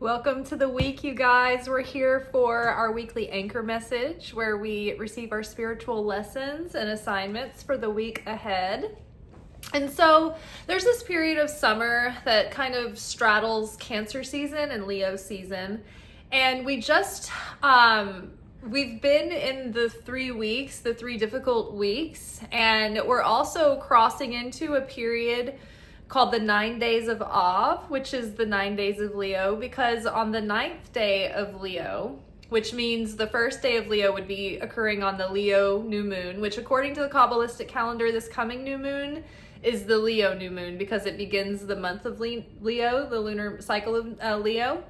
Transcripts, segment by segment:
Welcome to the week, you guys. We're here for our weekly anchor message where we receive our spiritual lessons and assignments for the week ahead. And so there's this period of summer that kind of straddles Cancer season and Leo season. And we've been in the 3 weeks, the 3 difficult weeks, and we're also crossing into a period called the 9 days of Av, which is the 9 days of Leo, because on the 9th day of Leo, which means the first day of Leo would be occurring on the Leo new moon, which according to the Kabbalistic calendar, this coming new moon is the Leo new moon because it begins the month of Leo, the lunar cycle of Leo,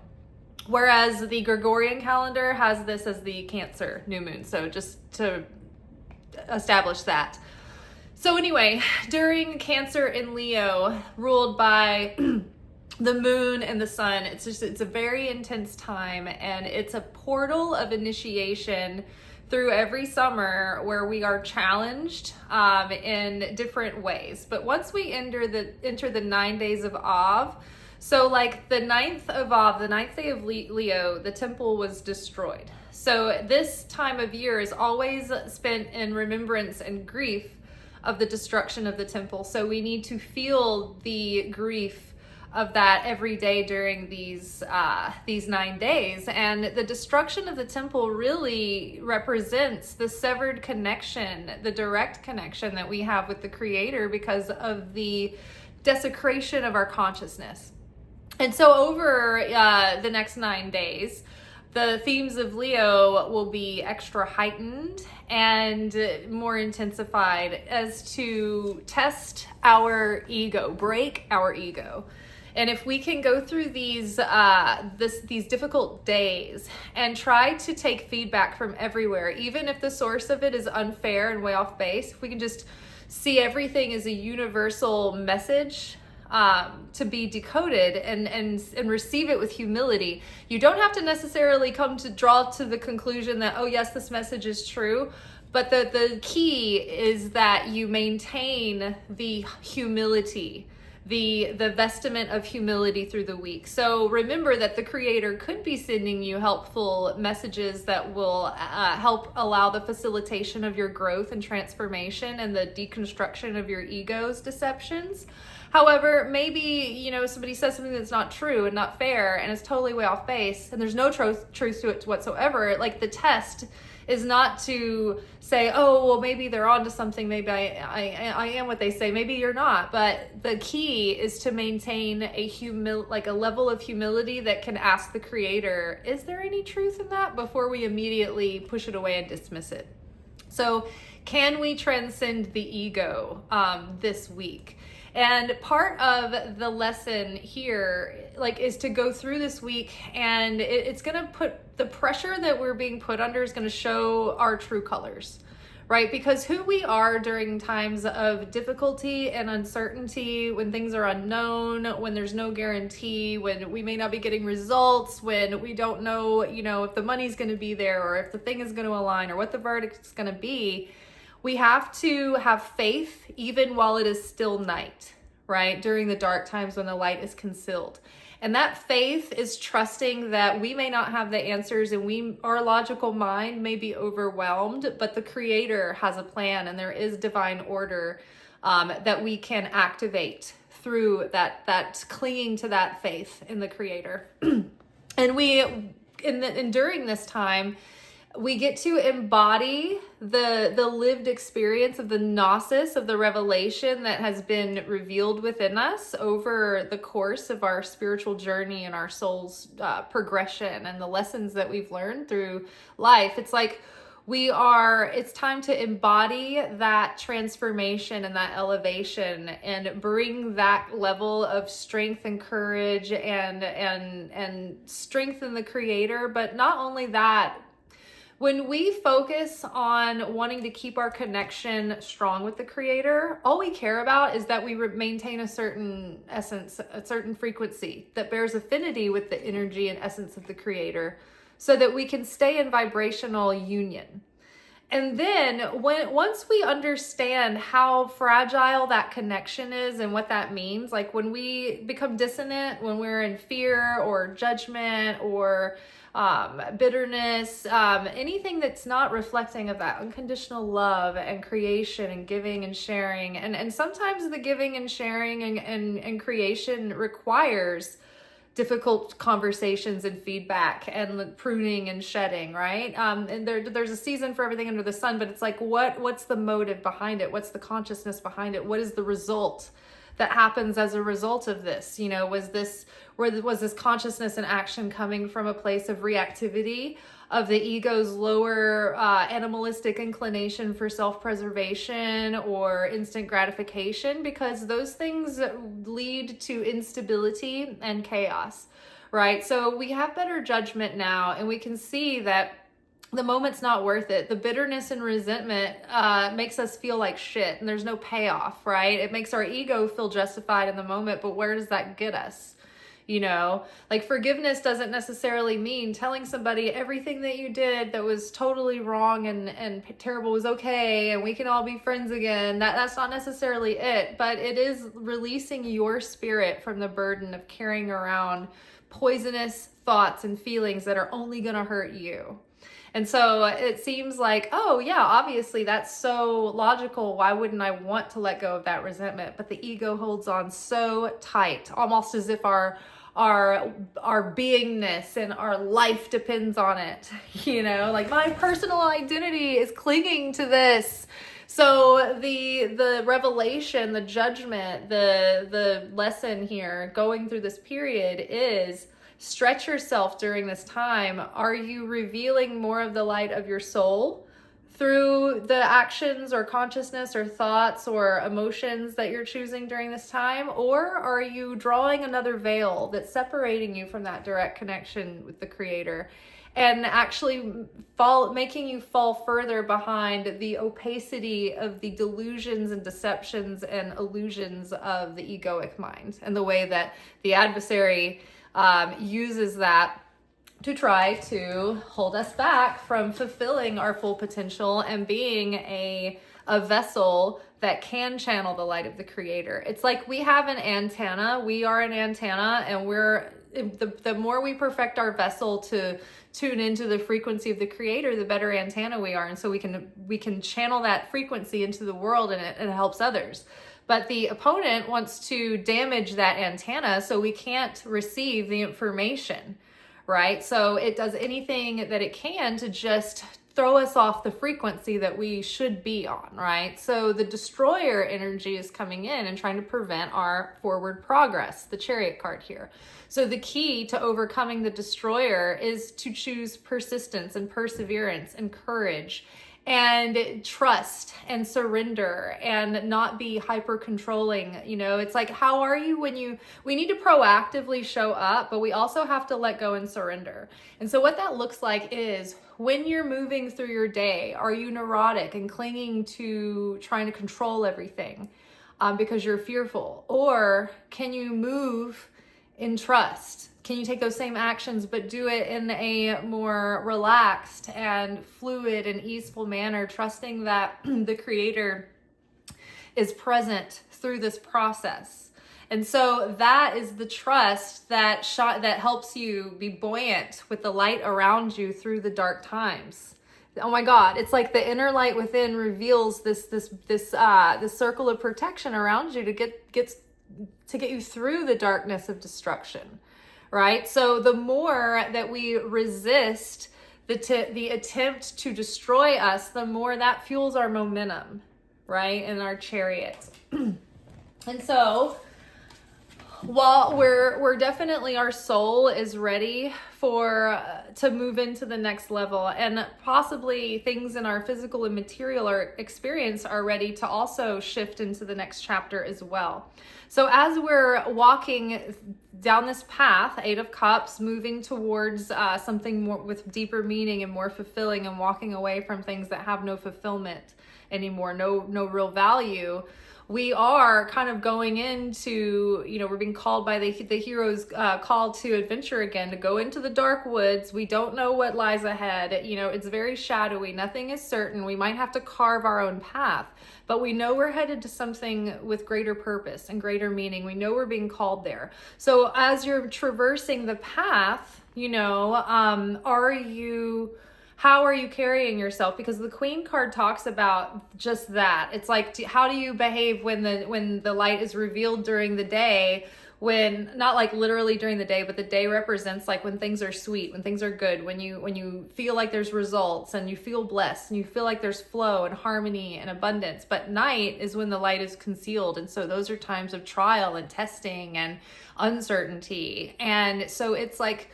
whereas the Gregorian calendar has this as the Cancer new moon. So just to establish that. So anyway, during Cancer and Leo, ruled by the moon and the sun, it's a very intense time, and it's a portal of initiation through every summer where we are challenged in different ways. But once we enter the 9 days of Av, so like the 9th of Av, the 9th day of Leo, the temple was destroyed. So this time of year is always spent in remembrance and grief of the destruction of the temple. So we need to feel the grief of that every day during these 9 days. And the destruction of the temple really represents the severed connection, the direct connection that we have with the Creator because of the desecration of our consciousness. And so over the next 9 days, the themes of Leo will be extra heightened and more intensified as to test our ego, break our ego. And if we can go through these difficult days and try to take feedback from everywhere, even if the source of it is unfair and way off base, if we can just see everything as a universal message to be decoded and receive it with humility. You don't have to necessarily draw to the conclusion that, oh yes, this message is true, but the key is that you maintain the humility, the vestment of humility through the week. So remember that the Creator could be sending you helpful messages that will help allow the facilitation of your growth and transformation and the deconstruction of your ego's deceptions. However, maybe, somebody says something that's not true and not fair and it's totally way off base and there's no truth to it whatsoever. Like the test is not to say, oh, well, maybe they're onto something. Maybe I am what they say. Maybe you're not. But the key is to maintain a level of humility that can ask the Creator, is there any truth in that? Before we immediately push it away and dismiss it. So can we transcend the ego this week? And part of the lesson here, is to go through this week, and it's going to put the pressure that we're being put under is going to show our true colors, right? Because who we are during times of difficulty and uncertainty, when things are unknown, when there's no guarantee, when we may not be getting results, when we don't know, if the money's going to be there or if the thing is going to align or what the verdict is going to be. We have to have faith even while it is still night, right? During the dark times when the light is concealed. And that faith is trusting that we may not have the answers and our logical mind may be overwhelmed, but the Creator has a plan and there is divine order that we can activate through that clinging to that faith in the Creator. And during this time, we get to embody the lived experience of the gnosis, of the revelation that has been revealed within us over the course of our spiritual journey and our soul's progression and the lessons that we've learned through life. It's like it's time to embody that transformation and that elevation and bring that level of strength and courage and strengthen the Creator. But not only that, when we focus on wanting to keep our connection strong with the Creator, all we care about is that we maintain a certain essence, a certain frequency that bears affinity with the energy and essence of the Creator so that we can stay in vibrational union. And then once we understand how fragile that connection is and what that means, like when we become dissonant, when we're in fear or judgment or bitterness, anything that's not reflecting of that unconditional love and creation and giving and sharing. And sometimes the giving and sharing and creation requires difficult conversations and feedback and pruning and shedding, right? And there's a season for everything under the sun, but it's like, what's the motive behind it? What's the consciousness behind it? What is the result that happens as a result of this? You know, was this consciousness and action coming from a place of reactivity, of the ego's lower animalistic inclination for self-preservation or instant gratification? Because those things lead to instability and chaos, right? So we have better judgment now, and we can see that the moment's not worth it. The bitterness and resentment makes us feel like shit, and there's no payoff, right? It makes our ego feel justified in the moment, but where does that get us? You know, like forgiveness doesn't necessarily mean telling somebody everything that you did that was totally wrong and terrible was okay and we can all be friends again. That's not necessarily it, but it is releasing your spirit from the burden of carrying around poisonous thoughts and feelings that are only going to hurt you. And so it seems like, oh yeah, obviously that's so logical. Why wouldn't I want to let go of that resentment? But the ego holds on so tight, almost as if our beingness and our life depends on it. You know, like my personal identity is clinging to this. So the revelation, the judgment, the lesson here going through this period is stretch yourself during this time. Are you revealing more of the light of your soul through the actions or consciousness or thoughts or emotions that you're choosing during this time? Or are you drawing another veil that's separating you from that direct connection with the Creator and actually making you fall further behind the opacity of the delusions and deceptions and illusions of the egoic mind and the way that the adversary uses that to try to hold us back from fulfilling our full potential and being a vessel that can channel the light of the Creator. It's like we have an antenna. We are an antenna, and the more we perfect our vessel to tune into the frequency of the Creator, the better antenna we are. And so we can channel that frequency into the world, and it helps others. But the opponent wants to damage that antenna so we can't receive the information, right? So it does anything that it can to just throw us off the frequency that we should be on, right? So the destroyer energy is coming in and trying to prevent our forward progress, the Chariot card here. So the key to overcoming the destroyer is to choose persistence and perseverance and courage and trust and surrender and not be hyper controlling. You know, it's like, how are you we need to proactively show up, but we also have to let go and surrender. And so what that looks like is when you're moving through your day, are you neurotic and clinging to trying to control everything because you're fearful? Or can you move in trust? Can you take those same actions but do it in a more relaxed and fluid and easeful manner, trusting that the Creator is present through this process? And so that is the trust that helps you be buoyant with the light around you through the dark times. Oh my God, it's like the inner light within reveals this circle of protection around you to get you through the darkness of destruction. Right? So the more that we resist the attempt to destroy us, the more that fuels our momentum, right? In our chariot. And so while we're definitely, our soul is ready to move into the next level, and possibly things in our physical and material experience are ready to also shift into the next chapter as well. So as we're walking down this path, 8 of Cups, moving towards something more with deeper meaning and more fulfilling, and walking away from things that have no fulfillment anymore, no real value, we are kind of going into, we're being called by the hero's call to adventure again, to go into the dark woods. We don't know what lies ahead. It's very shadowy. Nothing is certain. We might have to carve our own path, but we know we're headed to something with greater purpose and greater meaning. We know we're being called there. So as you're traversing the path, how are you carrying yourself? Because the Queen card talks about just that. It's like, how do you behave when the light is revealed during the day? When, not like literally during the day, but the day represents like when things are sweet, when things are good, when you feel like there's results and you feel blessed and you feel like there's flow and harmony and abundance. But night is when the light is concealed. And so those are times of trial and testing and uncertainty. And so it's like,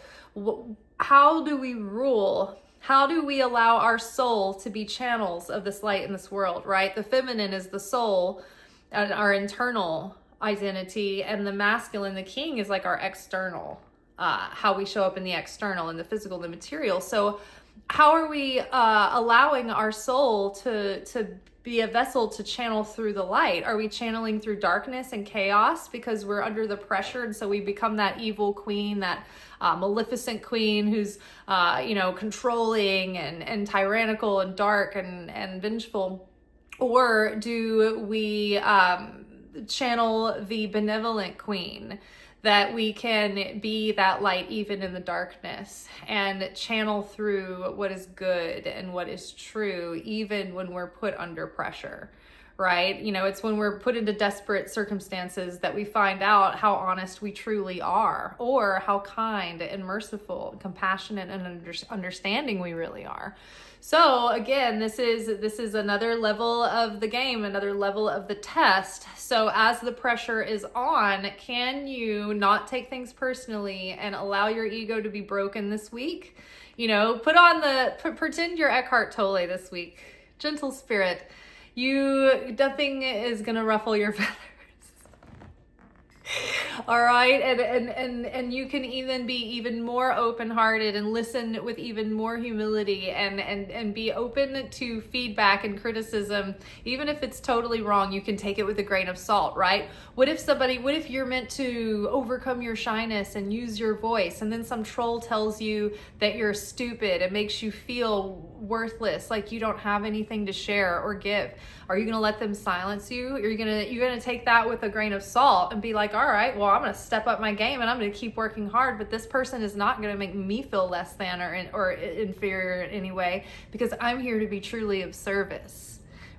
how do we rule? How do we allow our soul to be channels of this light in this world, right? The feminine is the soul and our internal identity, and the masculine, the king, is like our external, how we show up in the external, in the physical, the material. So how are we allowing our soul to be a vessel to channel through the light? Are we channeling through darkness and chaos because we're under the pressure, and so we become that evil queen, that maleficent queen who's controlling and tyrannical and dark and vengeful? Or do we channel the benevolent queen, that we can be that light even in the darkness and channel through what is good and what is true even when we're put under pressure, right? It's when we're put into desperate circumstances that we find out how honest we truly are, or how kind and merciful, compassionate and understanding we really are. So again, this is another level of the game, another level of the test. So as the pressure is on, can you not take things personally and allow your ego to be broken this week? Pretend you're Eckhart Tolle this week. Gentle spirit. Nothing is gonna ruffle your feathers. All right, and you can even be even more open-hearted and listen with even more humility and be open to feedback and criticism. Even if it's totally wrong, you can take it with a grain of salt, right? What if you're meant to overcome your shyness and use your voice, and then some troll tells you that you're stupid and makes you feel worthless, like you don't have anything to share or give? Are you going to let them silence you? You're going to take that with a grain of salt and be like, all right, well, I'm going to step up my game and I'm going to keep working hard, but this person is not going to make me feel less than or inferior in any way, because I'm here to be truly of service.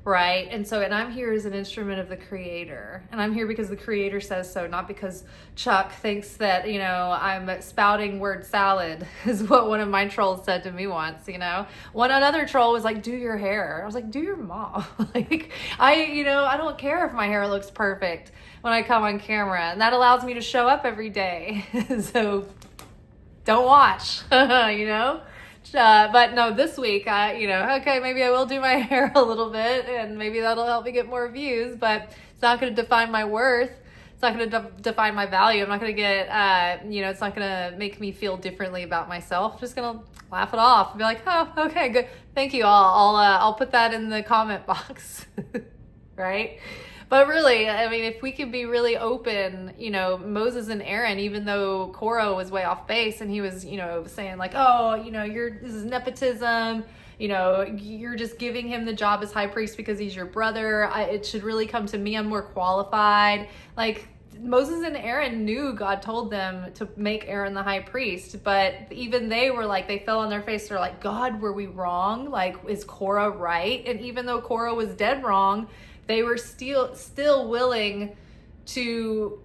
Right? And I'm here as an instrument of the Creator. And I'm here because the Creator says so, not because Chuck thinks that, I'm spouting word salad, is what one of my trolls said to me once, Another troll was like, do your hair. I was like, do your mom. I don't care if my hair looks perfect when I come on camera. And that allows me to show up every day. So don't watch, But no, this week, okay, maybe I will do my hair a little bit and maybe that'll help me get more views, but it's not going to define my worth. It's not going to define my value. I'm not going to get, it's not going to make me feel differently about myself. I'm just going to laugh it off and be like, oh, okay, good. Thank you. I'll put that in the comment box. Right? But really, if we could be really open, Moses and Aaron, even though Korah was way off base and he was, saying like, oh, this is nepotism, you're just giving him the job as high priest because he's your brother. It should really come to me. I'm more qualified. Like, Moses and Aaron knew God told them to make Aaron the high priest, but even they were like, they fell on their face. They're like, God, were we wrong? Like, is Korah right? And even though Korah was dead wrong, they were still willing to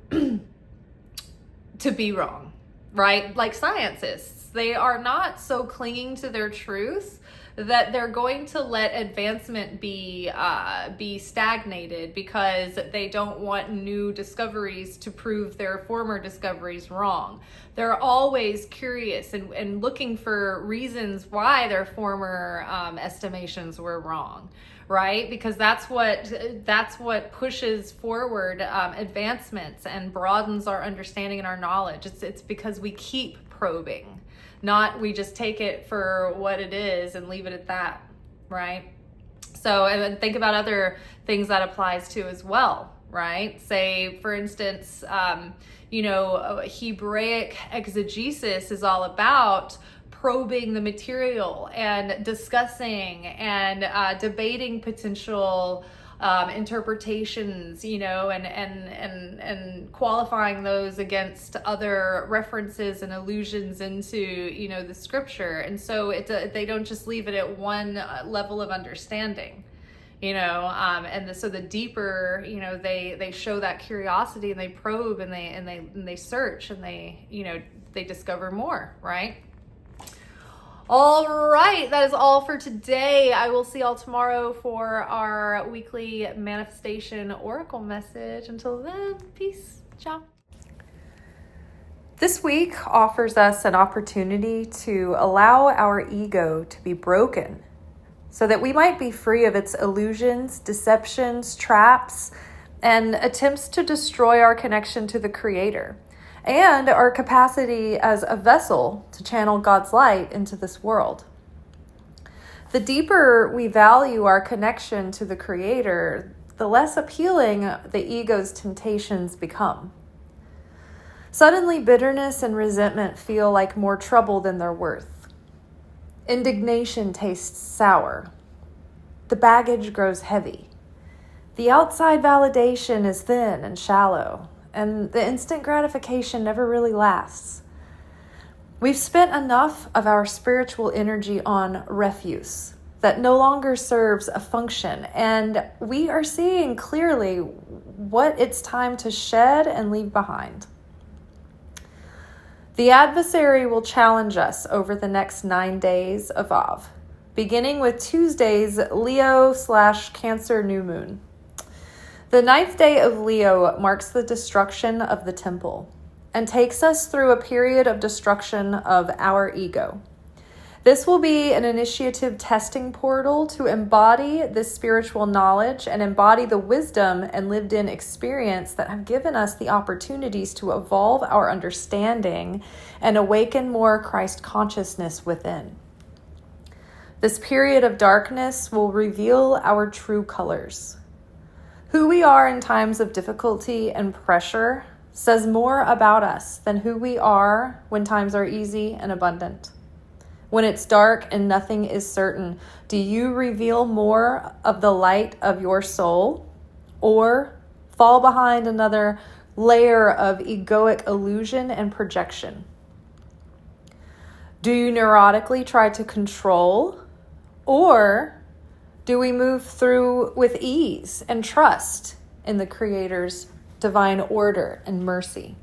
be wrong, right? Like scientists, they are not so clinging to their truth that they're going to let advancement be stagnated because they don't want new discoveries to prove their former discoveries wrong. They're always curious and looking for reasons why their former estimations were wrong. Right? Because that's what pushes forward advancements and broadens our understanding and our knowledge. It's because we keep probing, not we just take it for what it is and leave it at that, right? So, and think about other things that applies to as well, right? Say, for instance, Hebraic exegesis is all about probing the material and discussing and debating potential interpretations, and qualifying those against other references and allusions into, the scripture. And so they don't just leave it at one level of understanding, so the deeper, they show that curiosity, and they probe, and they search, and they discover more, right? All right, that is all for today. I will see y'all tomorrow for our weekly manifestation oracle message. Until then, peace. Ciao. This week offers us an opportunity to allow our ego to be broken so that we might be free of its illusions, deceptions, traps, and attempts to destroy our connection to the Creator, and our capacity as a vessel to channel God's light into this world. The deeper we value our connection to the Creator, the less appealing the ego's temptations become. Suddenly, bitterness and resentment feel like more trouble than they're worth. Indignation tastes sour. The baggage grows heavy. The outside validation is thin and shallow, and the instant gratification never really lasts. We've spent enough of our spiritual energy on refuse that no longer serves a function, and we are seeing clearly what it's time to shed and leave behind. The adversary will challenge us over the next 9 days of Av, beginning with Tuesday's Leo/Cancer new moon. The 9th day of Leo marks the destruction of the temple and takes us through a period of destruction of our ego. This will be an initiative testing portal to embody this spiritual knowledge and embody the wisdom and lived-in experience that have given us the opportunities to evolve our understanding and awaken more Christ consciousness within. This period of darkness will reveal our true colors. Who we are in times of difficulty and pressure says more about us than who we are when times are easy and abundant. When it's dark and nothing is certain, do you reveal more of the light of your soul, or fall behind another layer of egoic illusion and projection? Do you neurotically try to control, or do we move through with ease and trust in the Creator's divine order and mercy?